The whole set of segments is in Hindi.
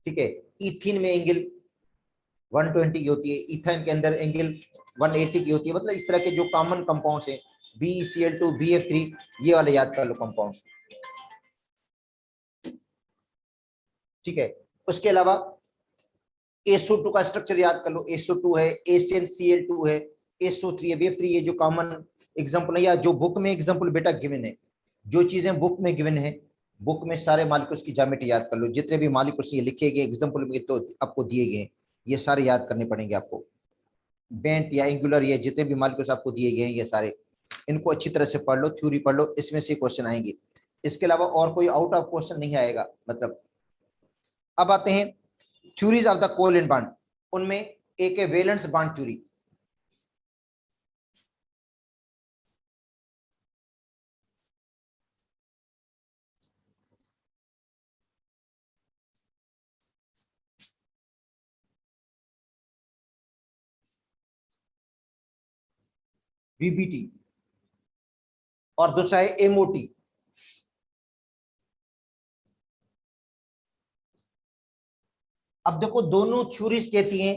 ठीक है। इथीन में एंगल 120 की होती है, इथाइन के अंदर एंगल 180 की होती है। मतलब इस तरह के जो कॉमन कंपाउंड्स हैं, BeCl2, BF3, ये वाले याद कर लो कंपाउंड्स। ठीक है। उसके अलावा SO2 का स्ट्रक्चर याद कर लो, SO2 है, ACnCl2 है, SO3 है, BF3, ये जो कॉमन एग्जांपल है या जो बुक में एग्जांपल बेटा गिवन है, जो चीजें बुक में गिवन है, बुक में सारे मॉलिक्यूल्स की ज्योमेट्री याद कर लो। जितने भी मॉलिक्यूल्स ये लिखे गए एग्जांपल में तो आपको दिए गए हैं, ये सारे याद करने पड़ेंगे आपको। बेंट या एंगुलर, ये जितने भी मॉलिक्यूल्स आपको दिए गए हैं ये सारे, इनको अच्छी तरह से पढ़ लो, थ्योरी पढ़ लो, इसमें से क्वेश्चन आएंगे। इसके अलावा और कोई आउट ऑफ क्वेश्चन नहीं आएगा। मतलब अब आते हैं theories of the covalent bond. उनमें एक है वैलेंस बॉन्ड थ्योरी। VBT, और दूसरा है MOT। अब देखो दोनों थ्योरीज कहती हैं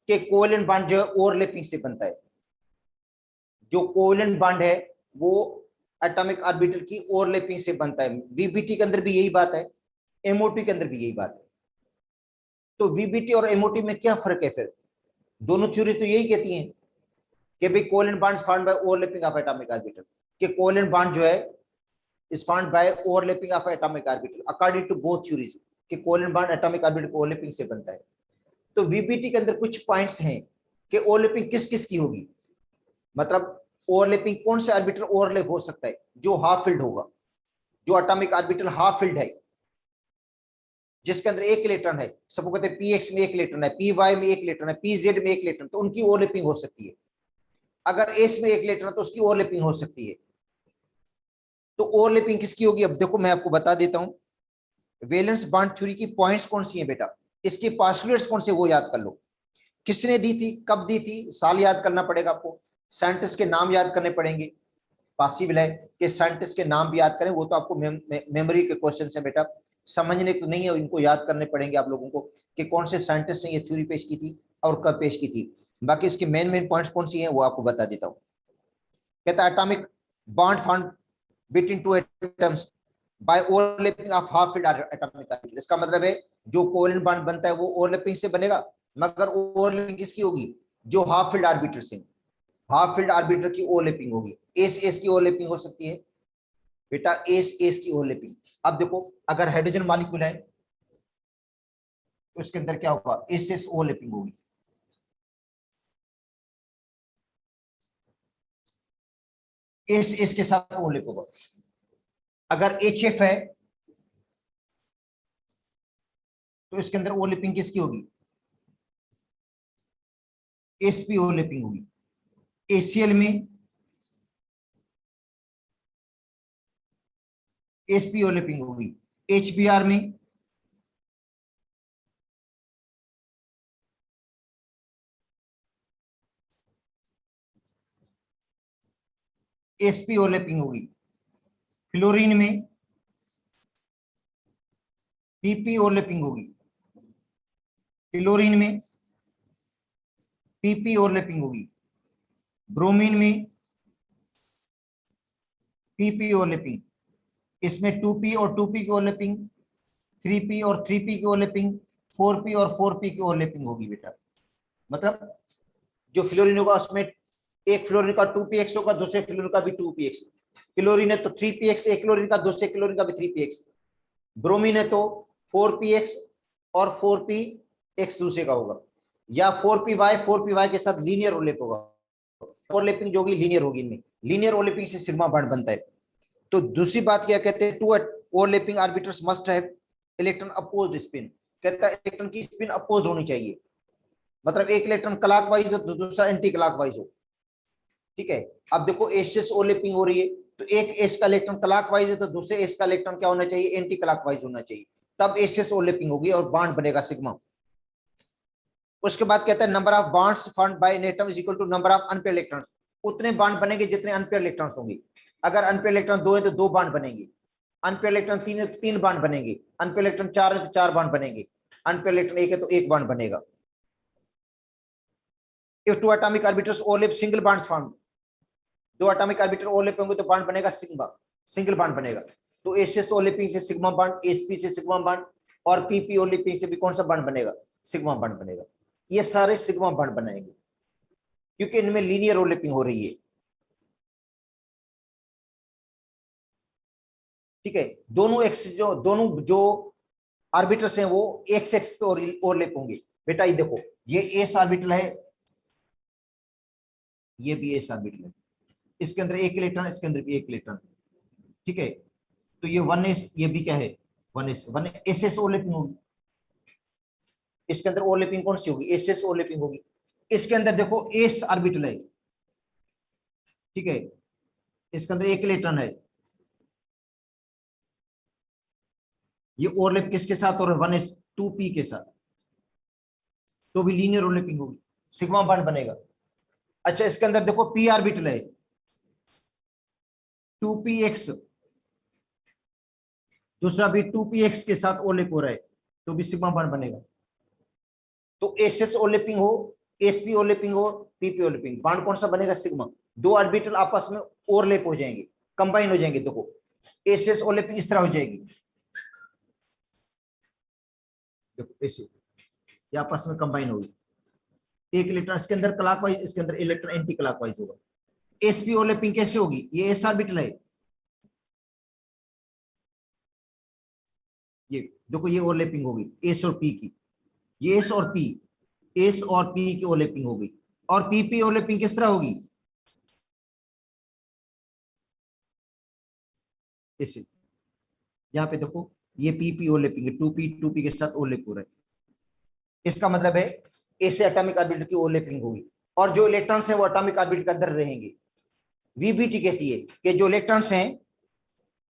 कि कोवैलेंट बॉन्ड जो है ओवरलैपिंग से बनता है। जो कोवैलेंट बॉन्ड है वो एटॉमिक ऑर्बिटल की ओवरलैपिंग से बनता है। VBT के अंदर भी यही बात है, MOT के अंदर भी यही बात है। तो VBT और MOT में क्या फर्क है फिर? दोनों थ्योरीज तो यही कहती हैं कि भाई covalent bonds found by overlapping of atomic orbital, कि कोवैलेंट बॉन्ड जो है is found by overlapping of atomic orbital according to both theories, कि कोवैलेंट बॉन्ड एटॉमिक ऑर्बिटल को ओवरलैपिंग से बनता है। तो VBT के अंदर कुछ पॉइंट्स हैं कि ओवरलैपिंग किस किस की होगी। मतलब ओवरलैपिंग कौन से ऑर्बिटल ओवरलैप हो सकता है? जो हाफ फिल्ड होगा, जो एटॉमिक ऑर्बिटल हाफ फिल्ड है, जिसके अंदर एक इलेक्ट्रॉन है, सबको कहते हैं PX में एक इलेक्ट्रॉन है, PY में एक इलेक्ट्रॉन है, PZ में एक इलेक्ट्रॉन, तो उनकी ओवरलैपिंग हो सकती है। अगर S में एक इलेक्ट्रॉन तो उसकी ओवरलैपिंग हो सकती है। तो ओवरलैपिंग किसकी होगी? अब देखो मैं आपको बता देता हूं वैलेंस बॉन्ड थ्योरी की पॉइंट्स कौन सी हैं बेटा, इसके पास्टुलेट्स कौन से वो याद कर लो। किसने दी थी, कब दी थी, साल याद करना पड़ेगा आपको, साइंटिस्ट के नाम याद करने पड़ेंगे। पॉसिबल है कि साइंटिस्ट के नाम भी याद करें, वो तो आपको मेमोरी के क्वेश्चन है बेटा, समझने को नहीं है, इनको याद करने पड़ेंगे आप लोगों को कि कौन से साइंटिस्ट ने ये थ्योरी पेश की थी और कब पेश की थी। बाकी इसकी मेन मेन पॉइंट्स कौन सी हैं वो आपको बता देता हूँ। कहता है atomic bond found between two atoms bye overlapping of half field atomic orbital. इसका मतलब है जो कोवैलेंट बॉन्ड बनता है वो ओवरलैपिंग से बनेगा, मगर ओवरलैपिंग किसकी होगी? जो हाफ फील्ड ऑर्बिटल से, हाफ फील्ड ऑर्बिटल की ओवरलैपिंग होगी। एस एस की ओवरलैपिंग हो सकती है बेटा, एस एस की ओवरलैपिंग। अब देखो अगर हाइड्रोजन मॉलिक्यूल है तो उसके अंदर क्या होगा? एस एस ओवरलैपिंग होगी। एस एस के साथ ओवरलैप होगा। अगर HF है तो इसके अंदर ओवरलैपिंग किसकी होगी? SP ओवरलैपिंग होगी। ACl में SP ओवरलैपिंग होगी। HBr में SP ओवरलैपिंग होगी। फ्लोरीन में PP ओवरलैपिंग होगी। क्लोरीन में PP ओवरलैपिंग होगी। ब्रोमीन में PP ओवरलैपिंग। इसमें 2p और 2p की ओवरलैपिंग, 3p और 3p की ओवरलैपिंग, 4p और 4p की ओवरलैपिंग होगी बेटा। मतलब जो फ्लोरीन होगा उसमें एक फ्लोरीन का 2px होगा, दूसरे फ्लोरीन का भी 2px। क्लोरीन है तो 3px, एक क्लोरीन का दूसरे क्लोरीन का भी 3px। ब्रोमीन है तो 4px और 4px दूसरे का होगा, या 4py के साथ लीनियर ओवरलैप होगा। ओवरलैपिंग जो होगी लीनियर होगी, इनमें लीनियर ओवरलैपिंग से सिग्मा बॉन्ड बनता है। तो दूसरी बात क्या कहते हैं? Two overlapping orbitals must have electron opposed spin. कहता है इलेक्ट्रॉन की स्पिन अपोज होनी चाहिए, मतलब एक इलेक्ट्रॉन क्लॉकवाइज हो तो दूसरा एंटी क्लॉकवाइज हो। ठीक है। अब देखो एस एस ओवरलैपिंग हो रही है तो एक एस का इलेक्ट्रॉन क्लॉकवाइज है तो दूसरे एस का इलेक्ट्रॉन क्या होना चाहिए? एंटी क्लॉकवाइज होना चाहिए, तब एस एस ओवरलैपिंग होगी और बॉन्ड बनेगा सिग्मा। उसके बाद कहता है number of bonds formed by an atom is equal to number of unpaired electrons. उतने बॉन्ड बनेंगे जितने अनपेयर्ड इलेक्ट्रॉन्स होंगे। अगर अनपेयर्ड इलेक्ट्रॉन 2 है तो 2 बॉन्ड बनेंगे, अनपेयर्ड इलेक्ट्रॉन 3 है तो 3 बॉन्ड बनेंगे, अनपेयर्ड इलेक्ट्रॉन 4 है तो 4 बॉन्ड बनेंगे। अनपेयर इलेक्ट्रॉन एक है तो एक बॉन्ड बनेगा। If two atomic orbitals overlap single bonds form, दो एटॉमिक ऑर्बिटल ओवरलैप होंगे तो बॉन्ड बनेगा सिग्मा, सिंगल बॉन्ड बनेगा। तो एसएस ओवरलैपिंग से सिग्मा बॉन्ड, एसपी से सिग्मा बॉन्ड, और पीपी ओवरलैपिंग से भी कौन सा बॉन्ड बनेगा, सिग्मा बॉन्ड बनेगा। ये सारे सिग्मा बॉन्ड बनाएंगे क्योंकि इनमें लीनियर ओवरलैपिंग हो रही है। ठीक है, दोनों जो आर्बिटल्स हैं वो एक्स एक्स पे ओवरलैप होंगे। बेटा ये देखो, ये एस ऑर्बिटल है, ये भी एस ऑर्बिटल है, इसके अंदर एक इलेक्ट्रॉन, इसके अंदर भी एक इलेक्ट्रॉन। ठीक है, तो ये वन एस, ये भी क्या है, one S, one S S overlapping होगी। इसके अंदर ओवरलैपिंग कौन सी होगी, एस एस ओवरलैपिंग होगी। इसके अंदर देखो एस ऑर्बिटल है, ठीक है, इसके अंदर एक इलेक्ट्रॉन है, ये ओवरलैप किसके साथ और वन एस टू पी के साथ, तो भी लीनियर ओवरलैपिंग होगी, सिग्मा बॉन्ड बनेगा। अच्छा, इसके अंदर देखो पी ऑर्बिटल है, टू पी एक्स, दूसरा भी टू पी एक्स के साथ ओवरलैप हो रहा है, तो भी सिग्मा बॉन्ड बनेगा। तो एस एस ओवरलैपिंग हो, एसपी ओवरलैपिंग हो, पीपी ओवरलैपिंग, बॉन्ड कौन सा बनेगा, सिग्मा। दो ऑर्बिटल आपस में ओवरलैप हो जाएंगे, कंबाइन हो जाएंगे। देखो एस एस ओवरलैपिंग इस तरह हो जाएगी, देखो ऐसे, ये आपस में कंबाइन होगी। एक इलेक्ट्रॉन इसके अंदर क्लॉकवाइज, इसके अंदर इलेक्ट्रॉन एंटी क्लॉकवाइज होगा। एसपी ओवरलैपिंग कैसे होगी, ये एस ऑर्बिटल है, ये देखो ये ओवरलैपिंग होगी एस और पी की, ये एस और पी, एस और पी की ओवरलैपिंग होगी। और पीपी ओवरलैपिंग किस तरह होगी, ऐसे, यहाँ पे देखो ये पीपी ओवरलैपिंग है, टू पी के साथ ओवरलैप हो रहा है। इसका मतलब है ऐसे एटॉमिक ऑर्बिटल की ओवरलैपिंग होगी, और जो इलेक्ट्रॉन्स हैं वो एटॉमिक ऑर्बिटल के अंदर रहेंगे। वीबीटी कहती है कि जो इलेक्ट्रॉन्स हैं,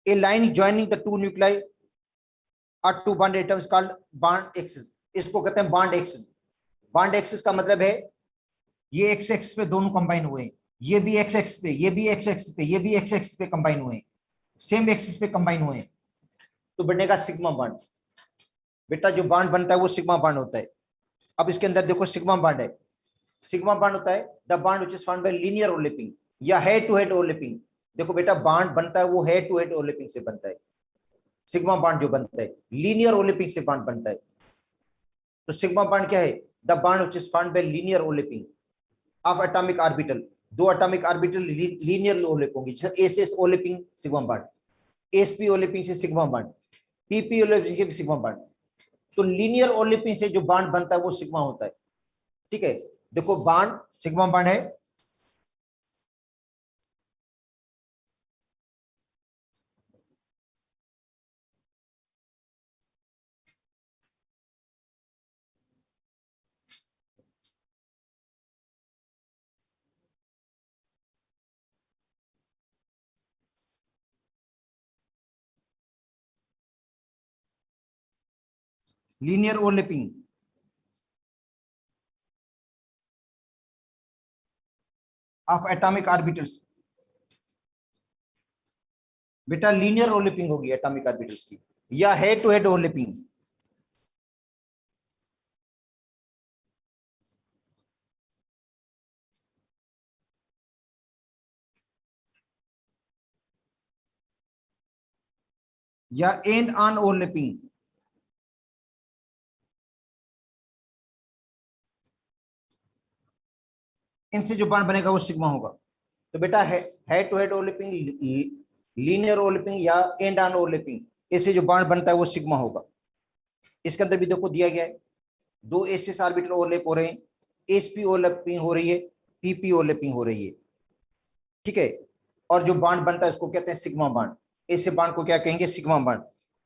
a line joining the two nuclei are two bond atoms called bond axis, इसको कहते हैं बॉन्ड एक्सिस। बॉन्ड एक्सिस का मतलब है ये एक्स एक्सिस पे दोनों कंबाइन हुए हैं, ये भी एक्स एक्सिस पे, ये भी एक्स एक्सिस पे, ये भी एक्स एक्सिस पे कंबाइन हुए हैं, सेम एक्सिस पे कंबाइन हुए हैं, तो बनेगा सिग्मा बॉन्ड। बेटा जो बॉन्ड बनता है वो सिग्मा बॉन्ड होता है। अब इसके अंदर देखो सिग्मा बॉन्ड है, सिग्मा बॉन्ड होता है the bond which is found bye linear overlapping या हेड टू हेड ओवरलैपिंग। देखो बेटा बॉन्ड बनता है वो हेड टू हेड ओवरलैपिंग से बनता है, सिग्मा बॉन्ड जो बनता है लीनियर ओवरलैपिंग से बॉन्ड बनता है। तो सिग्मा बॉन्ड क्या है, the bond which is found bye linear overlapping of atomic orbital, दो एटॉमिक ऑर्बिटल लीनियर ओवरलैप होंगे, जैसे S S overlapping sigma bond, SP overlapping से सिग्मा बॉन्ड, पीपी ओवरलैपिंग से सिग्मा बॉन्ड। तो लीनियर ओवरलैपिंग से जो बॉन्ड बनता है वो सिग्मा होता है। ठीक है, देखो बॉन्ड सिग्मा बॉन्ड है, linear overlapping of atomic orbitals. बेटा लीनियर ओवरलैपिंग होगी एटॉमिक ऑर्बिटल्स की, या हेड टू हेड ओवरलैपिंग। या एंड ऑन ओवरलैपिंग। इनसे जो बॉन्ड बनेगा वो सिग्मा होगा। तो बेटा head to head overlapping, linear overlapping या एंड ऑन ओवरलैपिंग, इससे जो बॉन्ड बनता है वो सिग्मा होगा। इसके अंदर भी देखो दिया गया है, दो एसएस ऑर्बिटल ओवरलैप हो रहे हैं, एसपी ओवरलैपिंग हो रही है, पीपी ओवरलैपिंग हो रही है। ठीक है, और जो बॉन्ड बनता है उसको कहते हैं सिग्मा बॉन्ड, ऐसे बॉन्ड को क्या कहेंगे, सिग्मा बॉन्ड।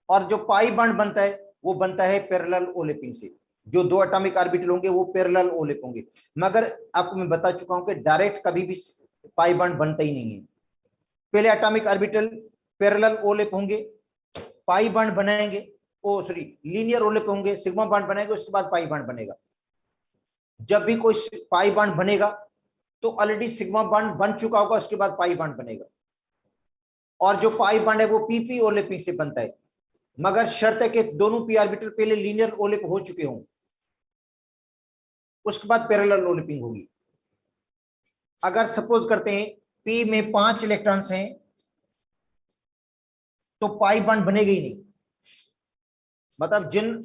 और जो पाई बॉन्ड बनता है वो बनता है पैरेलल ओवरलैपिंग से, जो दो एटॉमिक ऑर्बिटल होंगे वो पैरेलल ओवरलैप होंगे। मगर आपको मैं बता चुका हूं कि डायरेक्ट कभी भी पाई बॉन्ड बनता ही नहीं है। पहले एटॉमिक ऑर्बिटल पैरेलल ओवरलैप होंगे, पाई बॉन्ड बनाएंगे, ओ सॉरी लीनियर ओवरलैप होंगे, सिग्मा बॉन्ड बनाएंगे, उसके बाद पाई बॉन्ड बनेगा। जब भी कोई पाई बॉन्ड बनेगा तो ऑलरेडी सिग्मा बॉन्ड बन चुका होगा, उसके बाद पाई बॉन्ड बनेगा। और जो पाई बॉन्ड है वो पीपी ओवरलैपिंग से बनता है, मगर शर्त है कि दोनों पी ऑर्बिटल पहले लीनियर ओलिप हो चुके हों, उसके बाद पैरेलल ओलिपिंग होगी। अगर सपोज करते हैं पी में 5 इलेक्ट्रॉन्स हैं तो पाई बॉन्ड बनेगा ही नहीं। मतलब जिन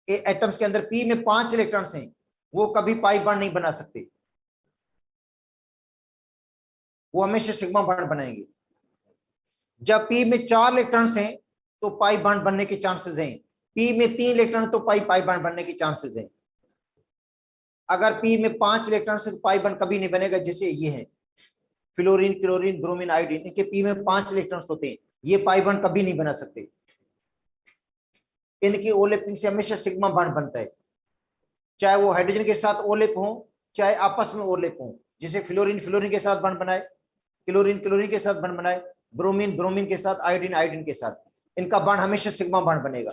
एटम्स के अंदर पी में 5 इलेक्ट्रॉन्स हैं वो कभी पाई बॉन्ड नहीं बना सकते, वो हमेशा सिग्मा बॉन्ड बनाएंगे। जब पी में 4 इलेक्ट्रॉन्स हैं तो पाई बॉन्ड बनने के चांसेस हैं, पी में 3 इलेक्ट्रॉन तो पाई बॉन्ड बनने के चांसेस हैं। अगर पी में 5 इलेक्ट्रॉन्स है तो पाई बॉन्ड कभी नहीं बनेगा। जैसे ये है फ्लोरीन, क्लोरीन, ब्रोमीन, आयोडीन, इनके पी में 5 इलेक्ट्रॉन्स होते हैं, ये पाई बॉन्ड कभी नहीं बना सकते। इनकी ओलेपिंग से हमेशा सिग्मा बॉन्ड बनता है, चाहे वो हाइड्रोजन के साथ ओलेप हो चाहे आपस में ओलेप हो। जैसे फ्लोरीन फ्लोरीन के साथ बॉन्ड बनाए, क्लोरीन क्लोरीन के साथ बॉन्ड बनाए, ब्रोमीन ब्रोमीन के साथ, आयोडीन आयोडीन के साथ, इनका बॉन्ड हमेशा सिग्मा बॉन्ड बनेगा।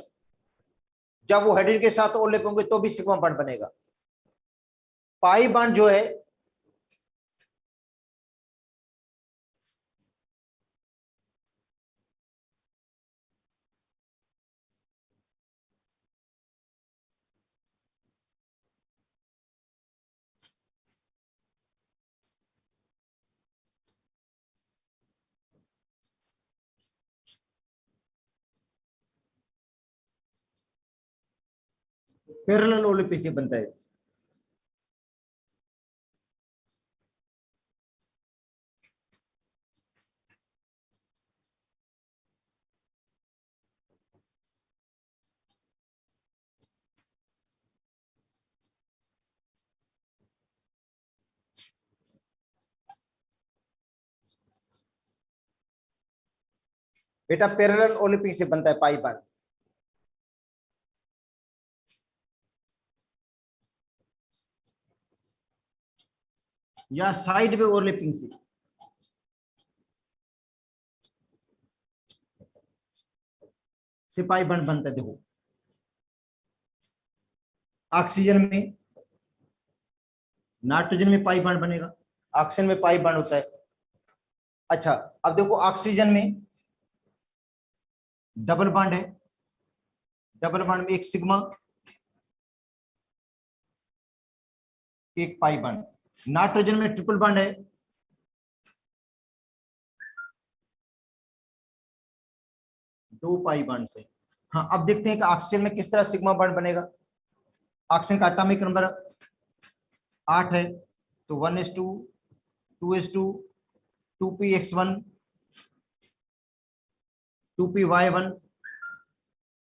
जब वो हाइड्रोजन के साथ ओलेप होंगे तो भी सिग्मा बॉन्ड बनेगा। पाई बॉन्ड जो है पैरेलल ओलिपिंग से बनता है। बेटा पैरेलल ओलिपिंग से बनता है पाई बॉन्ड। या साइड में ओवरलैपिंग से पाई बॉन्ड बनता है। देखो ऑक्सीजन में, नाइट्रोजन में पाई बॉन्ड बनेगा, ऑक्सीजन में पाई बॉन्ड होता है। अच्छा अब देखो ऑक्सीजन में डबल बॉन्ड है, डबल बॉन्ड में एक सिग्मा एक पाई बॉन्ड। नाइट्रोजन में ट्रिपल बॉन्ड है, दो पाई बॉन्ड से। हाँ अब देखते हैं कि ऑक्सीजन में किस तरह सिग्मा बॉन्ड बनेगा। ऑक्सीजन का एटॉमिक नंबर 8 है, तो 1s2 2s2 2px1 2py1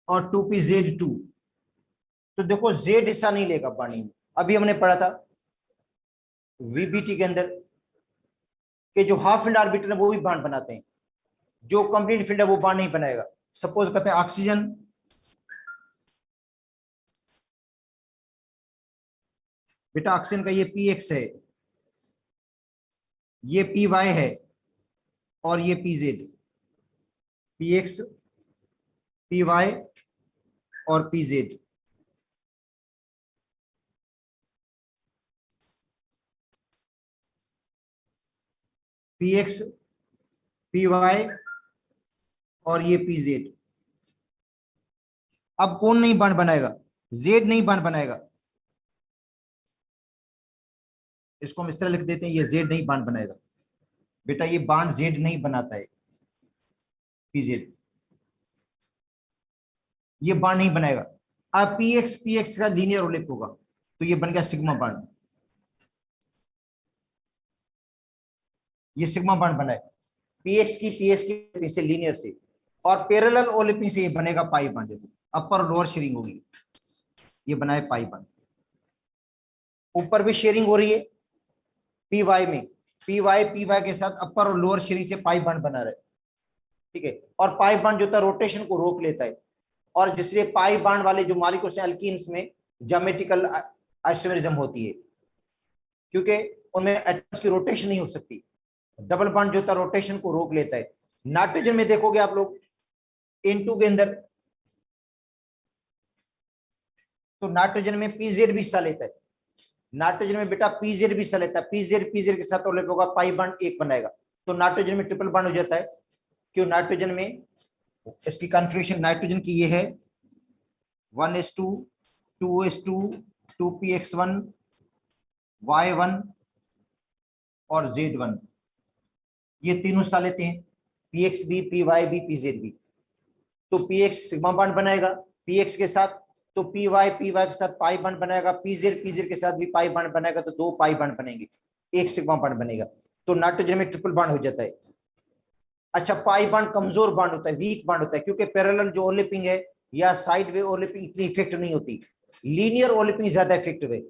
और 2pz2। तो देखो z हिस्सा नहीं लेगा पानी में। अभी हमने पढ़ा था वीबीटी के अंदर कि जो हाफ फील्ड ऑर्बिटल है वो भी बॉन्ड बनाते हैं, जो कंप्लीट फील्ड है वो बॉन्ड नहीं बनाएगा। सपोज करते हैं ऑक्सीजन, बेटा ऑक्सीजन का ये px है, ये py है और ये pz, px py और pz। px py और ये pz। अब कौन नहीं बॉन्ड बनाएगा? z नहीं बॉन्ड बनाएगा। इसको हम इस तरह लिख देते हैं, ये z नहीं बॉन्ड बनाएगा। बेटा ये बॉन्ड z नहीं बनाता है, pz ये बॉन्ड नहीं बनाएगा। अब px का लीनियर ओलिप होगा तो ये बन गया सिग्मा बॉन्ड, ये सिग्मा बॉन्ड बना है px की से लीनियर से। और पैरेलल ओलिपिंग से ये बनेगा पाई बॉन्ड, अपर और लोअर शेयरिंग होगी, ये बनाए पाई बॉन्ड। ऊपर भी शेयरिंग हो रही है पी वाई में, पी वाई के साथ अपर और लोअर शेयरिंग से पाई बॉन्ड बना रहे, ठीक है। और पाई बॉन्ड जो था रोटेशन को रोक लेता है, और जिससे पाई बॉन्ड वाले जो मॉलिक्यूल्स हैं अल्कीन्स में ज्योमेट्रिकल आइसोमेरिज्म होती है, क्योंकि उनमें एटम्स की रोटेशन नहीं हो सकती। डबल बॉन्ड जो था रोटेशन को रोक लेता है। नाइट्रोजन में देखोगे आप लोग N2 के अंदर, तो नाइट्रोजन में पीजेड भी हिस्सा लेता है। नाइट्रोजन में बेटा पीजेड भी हिस्सा लेता है, पीजेड के साथ होगा पाई बॉन्ड एक बनाएगा, तो नाइट्रोजन में ट्रिपल बॉन्ड हो जाता है। क्यों? नाइट्रोजन में इसकी कॉन्फ़िगरेशन नाइट्रोजन की ये है 1s2 2s2 2px1 y1 और z1, ये तीनों हिस्सा लेते हैं, pxb pyb pzb। तो px सिग्मा बॉन्ड बनाएगा px के साथ, तो py के साथ पाई बॉन्ड बनाएगा, pz के साथ भी पाई बॉन्ड बनाएगा, तो दो पाई बॉन्ड बनेंगे, एक सिग्मा बॉन्ड बनेगा। तो नाइट्रोजन में ट्रिपल बॉन्ड हो जाता है। अच्छा, पाई बॉन्ड कमजोर बॉन्ड होता है, वीक बॉन्ड होता है, क्योंकि पैरेलल जो ओवरलैपिंग है या साइड वे ओवरलैपिंग इतनी इफेक्टिव नहीं होती, लीनियर ओवरलैपिंग ज्यादा इफेक्टिव है,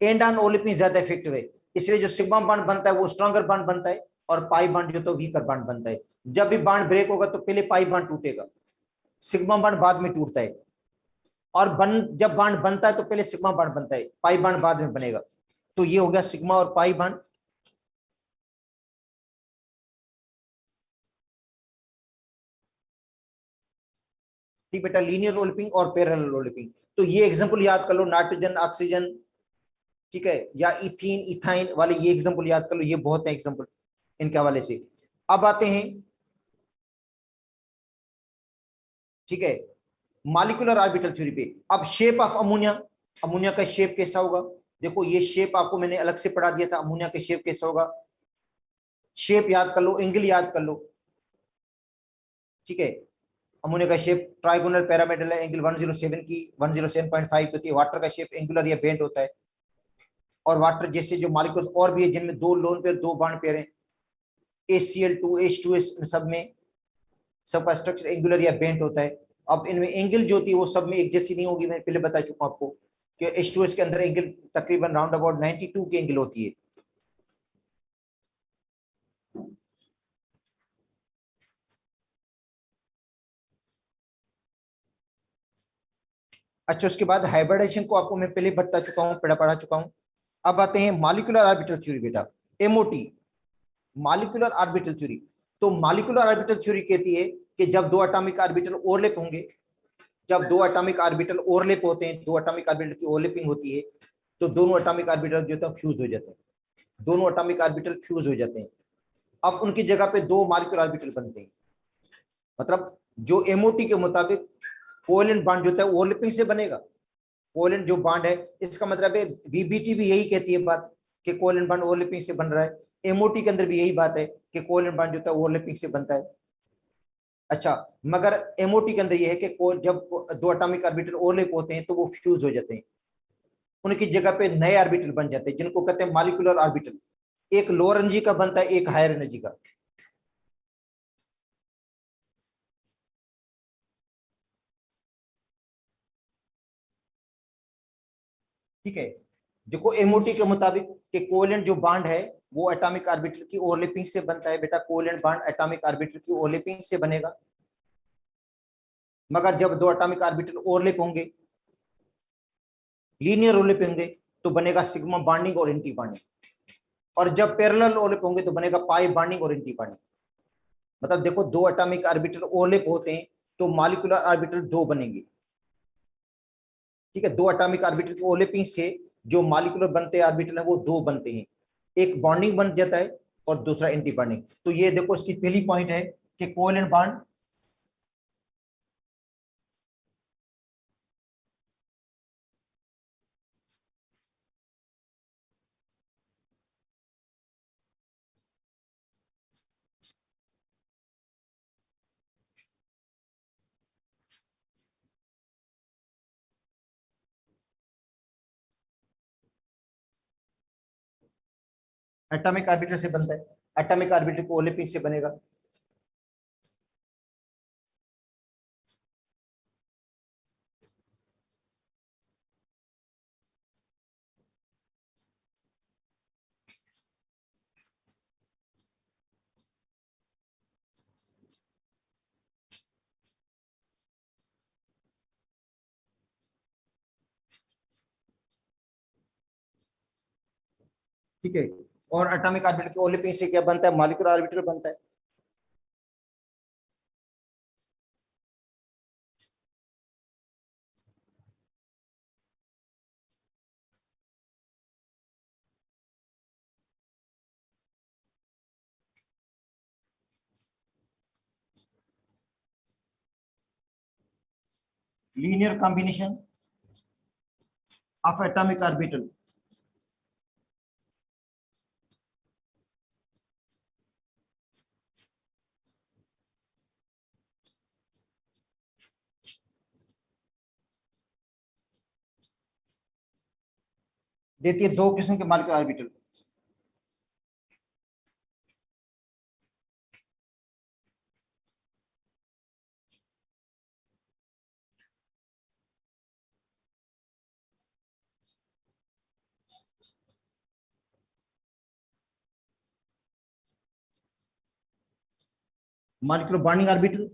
एंड ऑन ओवरलैपिंग ज्यादा इफेक्टिव है। इसलिए जो सिग्मा बॉन्ड बनता है वो स्ट्रॉन्गर बॉन्ड बनता है, और पाई बॉन्ड जो तो वीकर बॉन्ड बनता है। जब भी बॉन्ड ब्रेक होगा तो पहले पाई बॉन्ड टूटेगा, सिग्मा बॉन्ड बाद में टूटता है, और जब बॉन्ड बनता है तो पहले सिग्मा बॉन्ड बनता है, पाई बॉन्ड बाद में बनेगा। तो ये हो गया सिग्मा और पाई बॉन्ड। ठीक बेटा, लीनियर ओवरलैपिंग और पैरेलल ओवरलैपिंग। तो ये एग्जांपल याद कर लो, नाइट्रोजन ऑक्सीजन, ठीक है, या इथीन इथाइन वाले, ये एग्जांपल याद कर लो, ये बहुत है एग्जांपल इनके हवाले से। अब आते हैं, ठीक है, मॉलिक्यूलर ऑर्बिटल थ्योरी पे। अब शेप ऑफ अमोनिया, अमोनिया का शेप कैसा होगा? देखो ये शेप आपको मैंने अलग से पढ़ा दिया था, अमोनिया का शेप कैसा होगा, शेप याद कर लो, एंगल याद कर लो, ठीक है। अमोनिया का शेप ट्राइगोनल पिरामिडल है, एंगल 107 की 107.5 होती है। वाटर का शेप एंगुलर या बेंट होता है, और वाटर जैसे जो मॉलिक्यूल्स और भी है जिनमें दो लोन पेयर दो बॉन्ड पेयर है, ACl2 H2S, सब में सबका स्ट्रक्चर एंगुलर या बेंट होता है। अब इनमें एंगल जो होती है वो सब में एक जैसी नहीं होगी, मैं पहले बता चुका हूं आपको कि H2S के अंदर एंगल तकरीबन राउंड अबाउट 92 की एंगल होती है। अच्छा, उसके बाद हाइब्रिडाइजेशन को आपको मैं पहले बता चुका हूँ, पढ़ा चुका हूँ। अब आते हैं मॉलिक्यूलर ऑर्बिटल थ्योरी बेटा, MOT, मॉलिक्यूलर ऑर्बिटल थ्योरी। तो मॉलिक्यूलर ऑर्बिटल थ्योरी कहती है कि जब दो एटॉमिक ऑर्बिटल ओवरलैप होंगे, जब दो एटॉमिक ऑर्बिटल ओवरलैप होते हैं, दो एटॉमिक ऑर्बिटल की ओवरलैपिंग होती है, तो दोनों एटॉमिक ऑर्बिटल जो है फ्यूज हो जाते हैं, दोनों एटॉमिक ऑर्बिटल फ्यूज हो जाते हैं। अब उनकी जगह पे दो मॉलिक्यूलर ऑर्बिटल बनते हैं। मतलब जो एमओटी के मुताबिक कोवेलेंट बॉन्ड जो है ओवरलैपिंग से बनेगा, कोवेलेंट जो बॉन्ड है, इसका मतलब है वीबीटी भी यही कहती है बात कि कोवेलेंट बॉन्ड ओवरलैपिंग से बन रहा है, एमओटी के अंदर भी यही बात है कि कोवेलेंट बॉन्ड जो है ओवरलैपिंग से बनता है। अच्छा, मगर एमओटी के अंदर यह है कि जब दो एटॉमिक ऑर्बिटल ओवरलैप होते हैं तो वो फ्यूज हो जाते हैं, उनकी जगह पे नए ऑर्बिटल बन जाते हैं जिनको कहते हैं मॉलिक्यूलर ऑर्बिटल। एक लोअर एनर्जी का बनता है, एक हायर एनर्जी का। ठीक है, देखो एमओटी के मुताबिक कि कोवेलेंट जो बॉन्ड है वो एटॉमिक ऑर्बिटल की ओवरलैपिंग से बनता है बेटा, कोवेलेंट बॉन्ड एटॉमिक ऑर्बिटल की ओवरलैपिंग से बनेगा। मगर जब दो एटॉमिक ऑर्बिटल ओवरलैप होंगे, लीनियर ओवरलैप होंगे, तो बनेगा सिग्मा बॉन्डिंग और एंटी बॉन्डिंग। और जब पैरेलल ओवरलैप होंगे तो बनेगा पाई बॉन्डिंग और एंटी बॉन्डिंग। मतलब देखो दो एटॉमिक ऑर्बिटल ओवरलैप होते हैं तो मॉलिक्यूलर ऑर्बिटल दो बनेंगे। ठीक है, दो एटॉमिक ऑर्बिटल की ओवरलैपिंग से जो मॉलिक्यूलर बनते हैं ऑर्बिटल है वो दो बनते हैं, एक बॉन्डिंग बन जाता है और दूसरा एंटी बॉन्डिंग। तो ये देखो इसकी पहली पॉइंट है कि कोवेलेंट बॉन्ड, एटॉमिक ऑर्बिटल से बनता है, एटॉमिक ऑर्बिटल को ओवरलैपिंग से बनेगा। ठीक है, और एटॉमिक ऑर्बिटल की ओवरलैपिंग से क्या बनता है, मॉलिक्यूलर ऑर्बिटल बनता है। linear combination of atomic orbital देती है दो किस्म के molecular orbital. Molecular bonding orbital,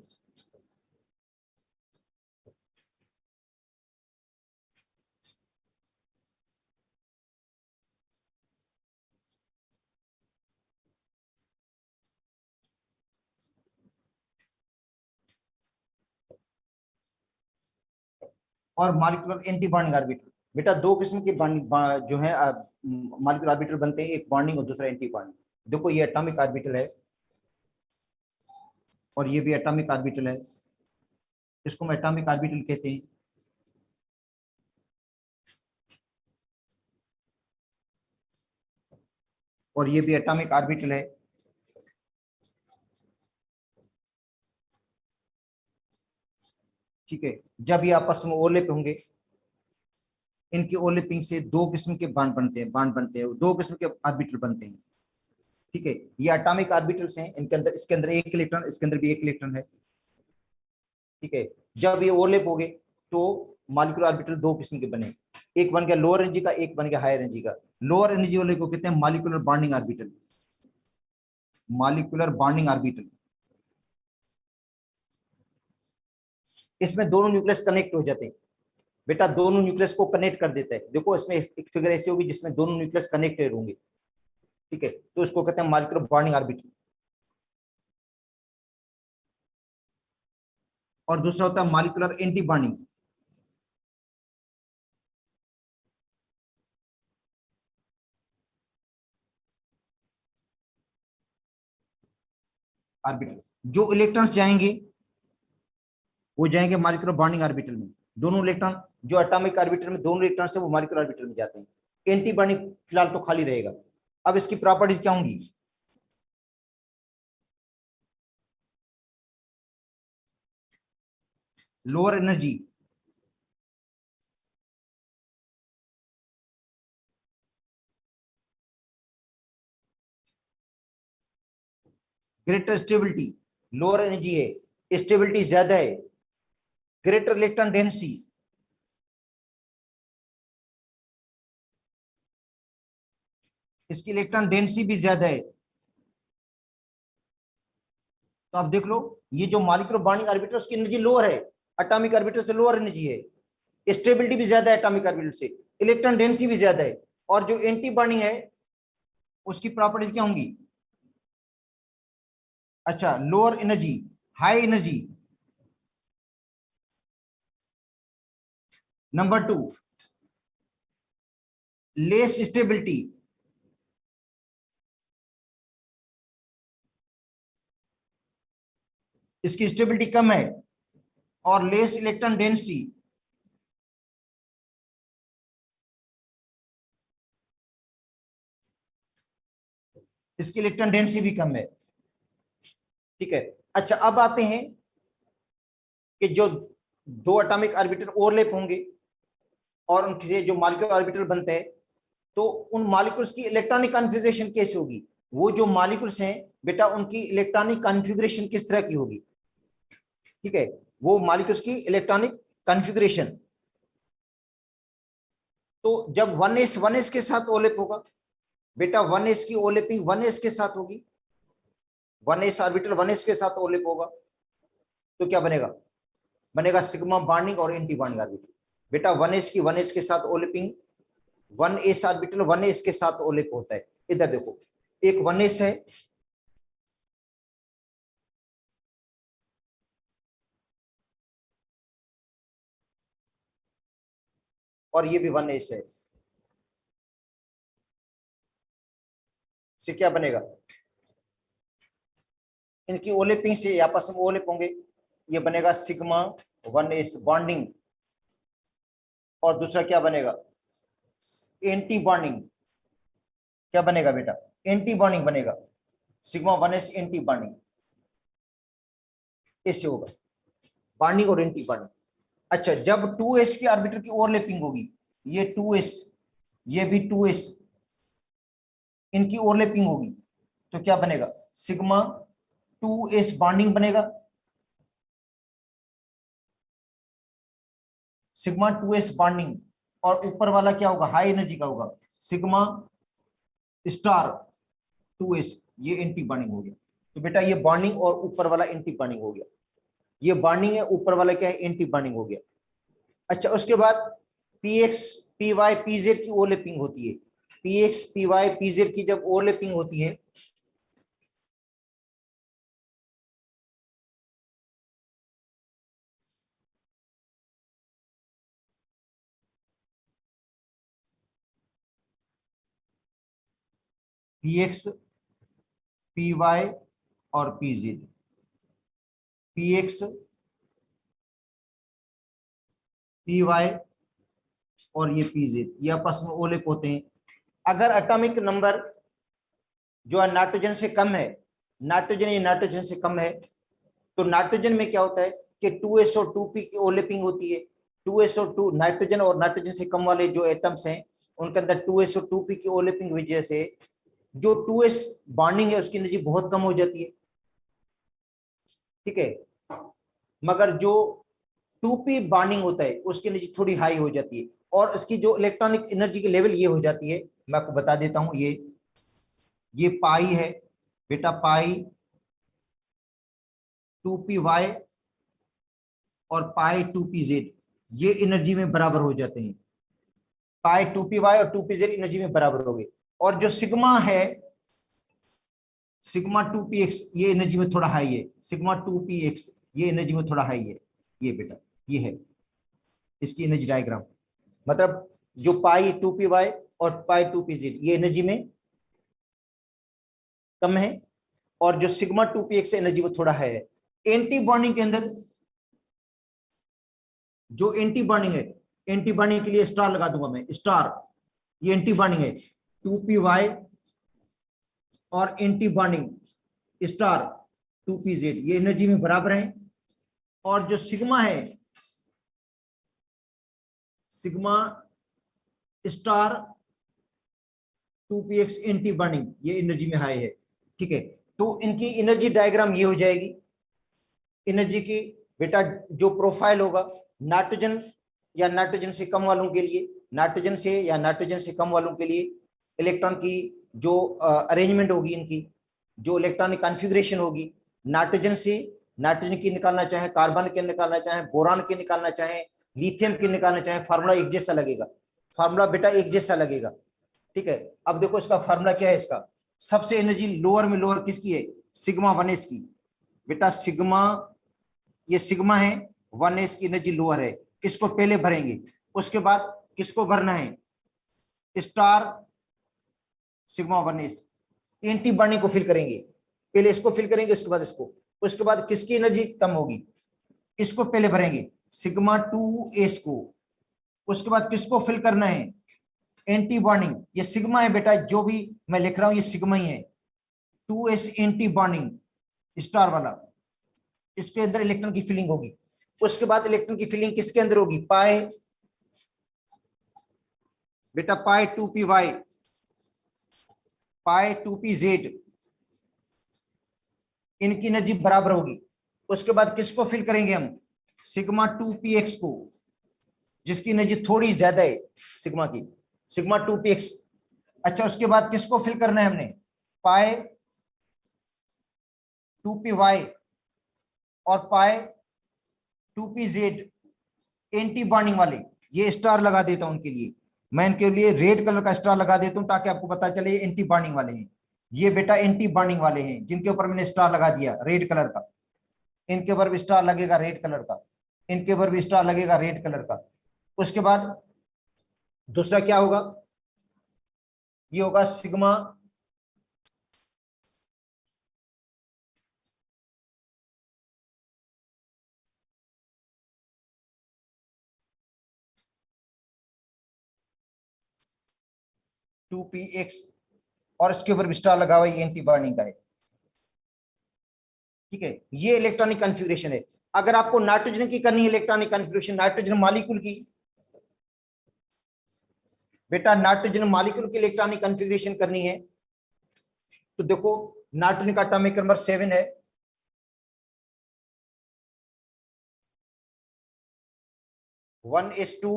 और मॉलिक्यूलर एंटी बॉन्डिंग ऑर्बिटल। बेटा दो किस्म के जो है मॉलिक्यूलर ऑर्बिटल बनते हैं, एक बॉन्डिंग और दूसरा एंटी बॉन्डिंग। देखो ये एटॉमिक ऑर्बिटल है और ये भी एटॉमिक ऑर्बिटल है, इसको हम एटॉमिक ऑर्बिटल कहते हैं। और ये भी एटॉमिक ऑर्बिटल है। ठीक है, जब ये आपस में ओवरलैप होंगे, इनकी ओवरलैपिंग से दो किस्म के बांड बनते हैं, दो किस्म के ऑर्बिटल बनते हैं। ठीक है, ये एटॉमिक ऑर्बिटल्स हैं, इनके अंदर, इसके अंदर एक इलेक्ट्रॉन, इसके अंदर भी एक इलेक्ट्रॉन है। ठीक है, जब ये ओवरलैप हो गए तो मॉलिक्यूलर ऑर्बिटल दो किस्म के बने, एक बन गया लोअर एनर्जी का, एक बन गया हायर एनर्जी का। लोअर एनर्जी वाले को कहते हैं molecular bonding orbital, molecular bonding orbital. इसमें दोनों न्यूक्लियस कनेक्ट हो जाते हैं। बेटा दोनों न्यूक्लियस को कनेक्ट कर देता है। देखो इसमें एक फिगर ऐसी होगी जिसमें दोनों न्यूक्लियस कनेक्टेड होंगे। ठीक है, तो इसको कहते हैं मॉलिक्यूलर बॉन्डिंग ऑर्बिटल। और दूसरा होता है मॉलिक्यूलर एंटी बॉन्डिंग ऑर्बिटल। जो इलेक्ट्रॉन्स जाएंगे वो जाएंगे मॉलिक्यूलर बॉन्डिंग ऑर्बिटल में। दोनों इलेक्ट्रॉन जो एटॉमिक ऑर्बिटल में दोनों इलेक्ट्रॉन है वो मॉलिक्यूलर ऑर्बिटल में जाते हैं। एंटी बॉन्डिंग फिलहाल तो खाली रहेगा। अब इसकी प्रॉपर्टीज क्या होंगी? Lower energy, greater stability, lower energy है, स्टेबिलिटी ज्यादा है, ग्रेटर इलेक्ट्रॉन डेंसिटी, इसकी इलेक्ट्रॉन डेंसिटी भी ज्यादा है। तो आप देख लो, ये जो मॉलिक्यूलर बॉन्डिंग ऑर्बिटल उसकी एनर्जी लोअर है, एटॉमिक ऑर्बिटल से लोअर एनर्जी है, स्टेबिलिटी भी ज्यादा है एटॉमिक ऑर्बिटल से, इलेक्ट्रॉन डेंसिटी भी ज्यादा है। और जो एंटी बॉन्डिंग है उसकी प्रॉपर्टीज क्या होंगी? अच्छा, lower energy, high energy, number two less stability, इसकी स्टेबिलिटी कम है, और लेस इलेक्ट्रॉन डेंसिटी, इसकी इलेक्ट्रॉन डेंसिटी भी कम है। ठीक है, अच्छा अब आते हैं कि जो दो एटॉमिक ऑर्बिटल ओवरलैप होंगे और उनके जो मॉलिक्यूलर ऑर्बिटल बनते हैं, तो उन मॉलिक्यूल्स की इलेक्ट्रॉनिक कॉन्फ़िगरेशन कैसे होगी? वो जो मॉलिक्यूल्स हैं बेटा उनकी इलेक्ट्रॉनिक कॉन्फ़िगरेशन किस तरह की होगी? ठीक है, वो मॉलिक्यूल्स की इलेक्ट्रॉनिक कॉन्फ़िगरेशन, तो जब 1s के साथ ओवरलैप होगा बेटा, 1s की ओवरलैपिंग 1s के साथ होगी, 1s ऑर्बिटल 1s के साथ ओवरलैप होगा, तो क्या बनेगा? बनेगा सिग्मा बॉन्डिंग और एंटी बॉन्डिंग ऑर्बिटल। बेटा 1s की 1s के साथ ओवरलैपिंग, 1s ऑर्बिटल 1s के साथ ओवरलैप होता है। इधर देखो, एक 1s है, और ये भी 1s है, से क्या बनेगा? इनकी ओवरलैपिंग से आपस में ओवरलैप होंगे, ये बनेगा सिग्मा 1s बॉन्डिंग और दूसरा क्या बनेगा, एंटी बॉन्डिंग। क्या बनेगा बेटा, एंटी बॉन्डिंग बनेगा, सिग्मा 1s एंटी बॉन्डिंग, ऐसे होगा बॉन्डिंग और एंटी बॉन्डिंग। अच्छा, जब 2s की ऑर्बिटल की ओवरलैपिंग होगी, ये 2s, ये भी 2s, इनकी ओवरलैपिंग होगी, तो क्या बनेगा, सिग्मा 2s बॉन्डिंग बनेगा, सिग्मा 2s बॉन्डिंग। और ऊपर वाला क्या होगा, हाई एनर्जी का होगा, सिग्मा स्टार 2s, ये एंटी बॉन्डिंग हो गया। तो बेटा ये बॉन्डिंग और ऊपर वाला एंटी बॉन्डिंग हो गया, ये बॉन्डिंग है, ऊपर वाला क्या है, एंटी बॉन्डिंग हो गया। अच्छा, उसके बाद px py pz की ओवरलैपिंग होती है, px py pz की जब ओवरलैपिंग होती है, px py और pz, px py और ये pz, ये आपस में ओवरलैप होते हैं। अगर एटॉमिक नंबर जो है नाइट्रोजन से कम है, नाइट्रोजन या नाइट्रोजन से कम है, तो नाइट्रोजन में क्या होता है कि 2s और 2p की ओवरलैपिंग होती है। 2s और 2 नाइट्रोजन और नाइट्रोजन से कम वाले जो एटम्स हैं, उनके अंदर 2s और 2p की ओवरलैपिंग की वजह से जो 2s बॉन्डिंग है उसकी एनर्जी बहुत कम हो जाती है, ठीक है। मगर जो 2p बॉन्डिंग होता है उसकी एनर्जी थोड़ी हाई हो जाती है, और उसकी जो इलेक्ट्रॉनिक एनर्जी की लेवल ये हो जाती है, मैं आपको बता देता हूं, ये पाई है बेटा, पाई 2py और पाई 2pz, ये एनर्जी में बराबर हो जाते हैं, पाई 2py और 2pz एनर्जी में बराबर हो गए। और जो सिग्मा है, सिग्मा 2px, ये एनर्जी में थोड़ा हाई है, सिग्मा 2px ये एनर्जी में थोड़ा हाई है, ये बेटा ये है इसकी एनर्जी डायग्राम। मतलब जो पाई 2py और पाई 2pz ये एनर्जी में कम है, और जो सिग्मा 2px एनर्जी में थोड़ा है। एंटी बॉन्डिंग के अंदर जो एंटी बॉन्डिंग है, एंटी बॉन्डिंग के लिए स्टार लगा दूंगा मैं, स्टार, ये एंटी बॉन्डिंग है 2py और एंटी बॉन्डिंग स्टार 2pz, ये एनर्जी में बराबर है। और जो सिग्मा है, sigma star 2px anti bonding, ये एनर्जी में हाई है, ठीक है। तो इनकी एनर्जी डायग्राम ये हो जाएगी, एनर्जी की बेटा जो प्रोफाइल होगा, नाइट्रोजन या नाइट्रोजन से कम वालों के लिए, नाइट्रोजन से या नाइट्रोजन से कम वालों के लिए इलेक्ट्रॉन की जो अरेंजमेंट होगी, इनकी जो इलेक्ट्रॉनिक कॉन्फ़िगरेशन होगी, नाइट्रोजन से नाइट्रोजन की निकालना चाहे, कार्बन के निकालना चाहे, बोरान के निकालना चाहे, लिथियम के निकालना चाहे, फार्मूला एक जैसा लगेगा, फार्मूला बेटा एक जैसा लगेगा, ठीक है। अब देखो इसका फार्मूला क्या है, इसका सबसे एनर्जी लोअर में लोअर किसकी है, सिग्मा 1s की, बेटा सिग्मा, ये सिग्मा है, 1s की एनर्जी लोअर है, इसको पहले भरेंगे, उसके बाद किसको भरना है, star sigma 1s, anti bonding को फिल करेंगे, पहले इसको फिल करेंगे उसके बाद इसको, उसके बाद किसकी एनर्जी कम होगी, इसको पहले भरेंगे सिग्मा 2s को, उसके बाद किसको फिल करना है, एंटी बॉन्डिंग, ये सिग्मा है बेटा, जो भी मैं लिख रहा हूं ये सिग्मा ही है, 2s एंटी बॉन्डिंग स्टार वाला, इसके अंदर इलेक्ट्रॉन की फिलिंग होगी। उसके बाद इलेक्ट्रॉन की फिलिंग किसके अंदर होगी, पाई बेटा, पाई 2py, पाई 2pz, इनकी एनर्जी बराबर होगी। उसके बाद किसको फिल करेंगे हम, सिग्मा 2px को, जिसकी एनर्जी थोड़ी ज्यादा है सिग्मा की, सिग्मा 2px। अच्छा, उसके बाद किसको फिल करना है हमने, पाई 2py और पाई 2pz एंटी बॉन्डिंग वाले, ये स्टार लगा देता हूं उनके लिए, मैं इनके लिए रेड कलर का स्टार लगा देता हूं ताकि आपको पता चले ये एंटी बॉन्डिंग वाले हैं, ये बेटा एंटी बॉन्डिंग वाले हैं जिनके ऊपर मैंने स्टार लगा दिया रेड कलर का, इनके ऊपर भी स्टार लगेगा रेड कलर का, इनके ऊपर भी स्टार लगेगा रेड कलर का। उसके बाद दूसरा क्या होगा, ये होगा सिग्मा 2px और इसके ऊपर स्टार लगा हुआ है, ये एंटी बॉन्डिंग का है। ठीक है, ये इलेक्ट्रॉनिक कॉन्फ़िगरेशन है। अगर आपको नाइट्रोजन की करनी है इलेक्ट्रॉनिक कॉन्फ़िगरेशन, नाइट्रोजन मॉलिक्यूल की, बेटा नाइट्रोजन मॉलिक्यूल की इलेक्ट्रॉनिक कॉन्फ़िगरेशन करनी है तो देखो नाइट्रोजन का एटॉमिक नंबर 7 है, 1s2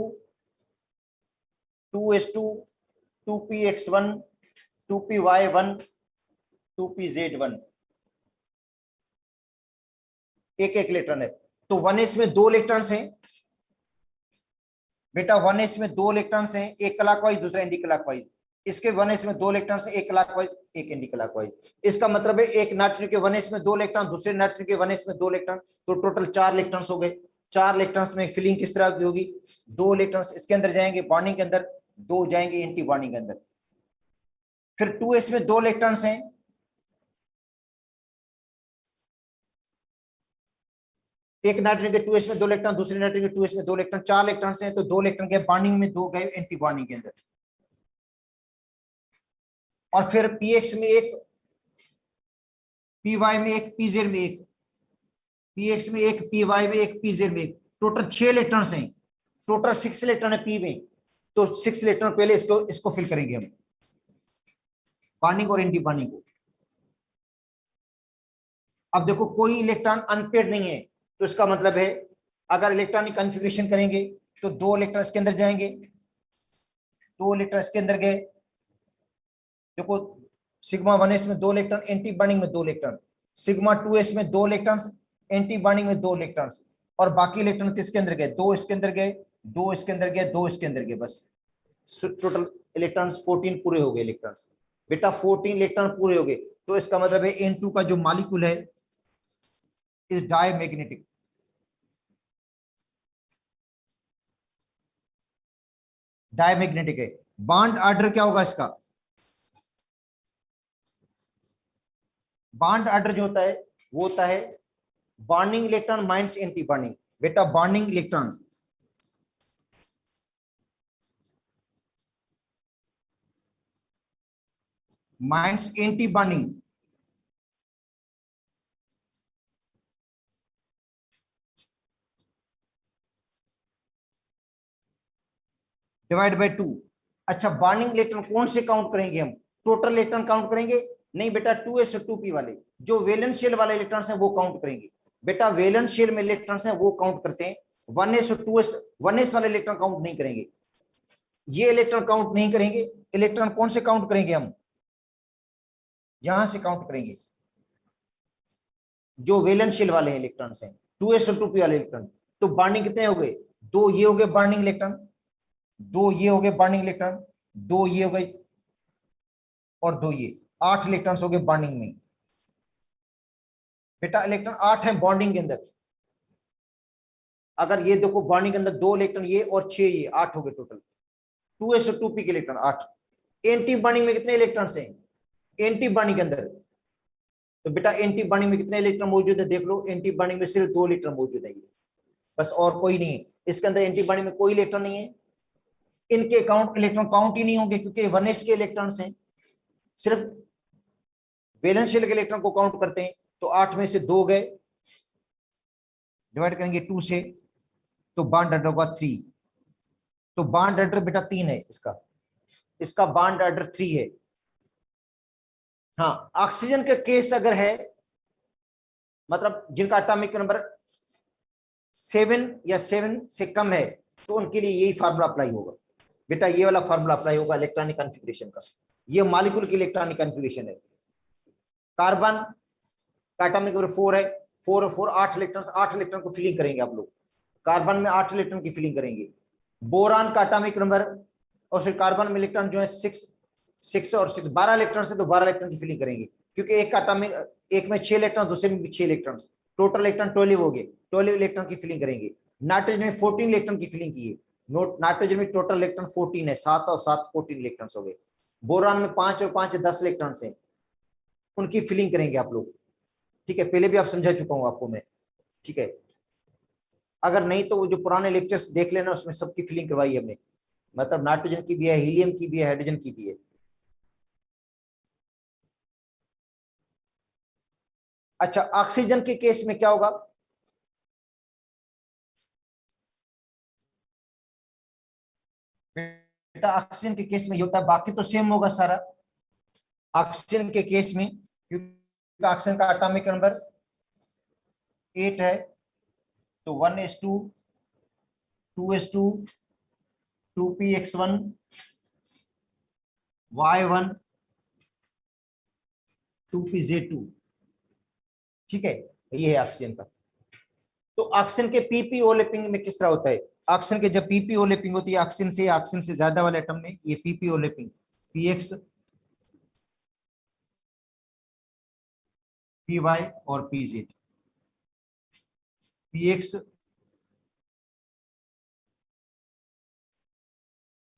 2s2 2px1 2py1 2pz1, एक एक इलेक्ट्रॉन है। तो 1s में 2 इलेक्ट्रॉन्स हैं बेटा, 1s में 2 इलेक्ट्रॉन्स हैं, एक क्लॉकवाइज दूसरा एंटी क्लॉकवाइज। इसके 1s में 2 इलेक्ट्रॉन्स हैं, एक क्लॉकवाइज एक एंटी क्लॉकवाइज। इसका मतलब है एक नाइट्रोजन के 1s में 2 इलेक्ट्रॉन, दूसरे नाइट्रोजन के 1s में 2 इलेक्ट्रॉन, तो टोटल 4 इलेक्ट्रॉन्स हो गए। 4 इलेक्ट्रॉन्स में फिलिंग किस तरह की होगी, 2 इलेक्ट्रॉन्स इसके अंदर जाएंगे बॉन्डिंग के अंदर, 2 जाएंगे एंटी बॉन्डिंग के अंदर। फिर 2s में 2 इलेक्ट्रॉन्स हैं, एक नाइट्रोजन के 2s में 2 इलेक्ट्रॉन, दूसरे नाइट्रोजन के 2s में 2 इलेक्ट्रॉन, 4 इलेक्ट्रॉन्स हैं, तो 2 इलेक्ट्रॉन के बॉन्डिंग में, 2 गए एंटी बॉन्डिंग के अंदर। और फिर px में एक, py में एक, pz में एक, px में एक, py में एक, pz में एक, टोटल 6 इलेक्ट्रॉन्स हैं, टोटल 6 इलेक्ट्रॉन है p में। तो 6 इलेक्ट्रॉन पहले इसको फिल करेंगे हम, बॉन्डिंग और एंटी बॉन्डिंग को। अब देखो कोई इलेक्ट्रॉन अनपेड नहीं है, तो इसका मतलब है अगर इलेक्ट्रॉनिक कॉन्फ़िगरेशन करेंगे तो 2 इलेक्ट्रॉन इसके अंदर जाएंगे, 2 इलेक्ट्रॉन इसके अंदर गए। देखो सिग्मा 1s में 2 इलेक्ट्रॉन, एंटी बॉन्डिंग में 2 इलेक्ट्रॉन, सिग्मा 2s में 2 इलेक्ट्रॉन, एंटी बॉन्डिंग में 2 इलेक्ट्रॉन, और बाकी इलेक्ट्रॉन किसके अंदर गए, 2 इसके अंदर गए, 2 इसके अंदर गए, 2 इसके अंदर गए, बस टोटल इलेक्ट्रॉन्स 14 पूरे हो गए इलेक्ट्रॉन्स। बेटा 14 इलेक्ट्रॉन पूरे हो गए, तो इसका मतलब है N2 का जो मॉलिक्यूल है इज डायमैग्नेटिक। डायमैग्नेटिक है। बॉन्ड ऑर्डर क्या होगा इसका, बॉन्ड ऑर्डर जो होता है वो होता है bonding electron minus anti bonding. बेटा bonding electron minus anti bonding, divide by 2। अच्छा बॉन्डिंग इलेक्ट्रॉन कौन से काउंट करेंगे हम, टोटल इलेक्ट्रॉन काउंट करेंगे, नहीं बेटा 2s और 2p वाले जो वैलेंस शेल वाले इलेक्ट्रॉन्स हैं वो काउंट करेंगे। बेटा वैलेंस शेल में इलेक्ट्रॉन्स हैं वो काउंट करते हैं, 1s और 2s, 1s वाले इलेक्ट्रॉन काउंट नहीं करेंगे, ये इलेक्ट्रॉन काउंट नहीं करेंगे। इलेक्ट्रॉन कौन से काउंट करेंगे हम, यहां से काउंट करेंगे जो वैलेंस शेल वाले इलेक्ट्रॉन्स हैं, 2s और 2p वाले इलेक्ट्रॉन। तो बॉन्डिंग कितने हो गए, 2 ये हो गए बॉन्डिंग इलेक्ट्रॉन, 2 ये हो गए बॉन्डिंग इलेक्ट्रॉन, 2 ये हो गए और 2 ये, 8 इलेक्ट्रॉन्स हो गए बॉन्डिंग में। बेटा इलेक्ट्रॉन 8 है बॉन्डिंग के अंदर, अगर ये देखो बॉन्डिंग के अंदर 2 इलेक्ट्रॉन ये और 6 ये, 8 हो गए टोटल, 2s और 2p के इलेक्ट्रॉन 8। एंटी बॉन्डिंग में कितने इलेक्ट्रॉन्स हैं, एंटी बॉन्डिंग के अंदर, तो बेटा एंटी बॉन्डिंग में कितने इलेक्ट्रॉन मौजूद है देख लो, एंटी बॉन्डिंग में सिर्फ 2 इलेक्ट्रॉन मौजूद है, बस और कोई नहीं है। इसके अंदर एंटी बॉन्डिंग में कोई इलेक्ट्रॉन नहीं है, इनके काउंट इलेक्ट्रॉन काउंट ही नहीं होंगे क्योंकि 1s के इलेक्ट्रॉन्स हैं, सिर्फ वैलेंस शेल के इलेक्ट्रॉन को काउंट करते हैं। तो 8 में से 2 गए, डिवाइड करेंगे 2 से, तो बॉन्ड ऑर्डर होगा 3। तो बॉन्ड ऑर्डर बेटा 3 है इसका, इसका बॉन्ड ऑर्डर 3 है। हाँ ऑक्सीजन का केस अगर है, मतलब जिनका एटॉमिक नंबर 7 या 7 से कम है, तो उनके लिए यही फार्मूला अप्लाई होगा। बेटा ये वाला फार्मूला अप्लाई होगा इलेक्ट्रॉनिक कॉन्फ़िगरेशन का, ये मॉलिक्यूल की इलेक्ट्रॉनिक कॉन्फ़िगरेशन है। कार्बन का एटॉमिक नंबर 4 है, 4 और 4 8 इलेक्ट्रॉन, 8 इलेक्ट्रॉन को फिलिंग करेंगे आप लोग, कार्बन में 8 इलेक्ट्रॉन की फिलिंग करेंगे। बोरान का एटॉमिक नंबर, और फिर कार्बन में इलेक्ट्रॉन जो है 6 और 6 12 इलेक्ट्रॉन से, तो 12 इलेक्ट्रॉन की फिलिंग करेंगे, क्योंकि एक एटॉमिक, एक में 6 इलेक्ट्रॉन, दूसरे में भी 6 इलेक्ट्रॉन, टोटल इलेक्ट्रॉन 12 हो गए, 12 इलेक्ट्रॉन की फिलिंग करेंगे। नाइट्रोजन में 14 इलेक्ट्रॉन की फिलिंग की है, नाइट्रोजन में टोटल इलेक्ट्रॉन 14 है, 7 और 7 14 इलेक्ट्रॉन हो गए। बोरान में 5 और 5 10 इलेक्ट्रॉन है, उनकी फिलिंग करेंगे आप लोग, ठीक है, पहले भी आप समझा चुका हूं आपको मैं, ठीक है। अगर नहीं तो वो जो पुराने लेक्चर्स देख लेना, उसमें सबकी फिलिंग करवाई हमने, मतलब नाइट्रोजन की भी है, हीलियम की भी है, हाइड्रोजन की भी है, अच्छा, ऑक्सीजन के केस में क्या होगा? बेटा ऑक्सीजन के केस में ये होता है, बाकी तो सेम होगा सारा। ऑक्सीजन के केस में क्योंकि ऑक्सीजन का एटॉमिक नंबर 8 है, तो 1s2 2s2 2px1 y1 2pz2। ठीक है, ये है ऑक्सीजन का। तो ऑक्सीजन के पीपी ओवरलैपिंग में किस तरह होता है? ऑक्सीजन के जब पीपी ओवरलैपिंग होती है ऑक्सीजन से ज्यादा वाले एटम में, ये पीपी ओवरलैपिंग px py और pz, px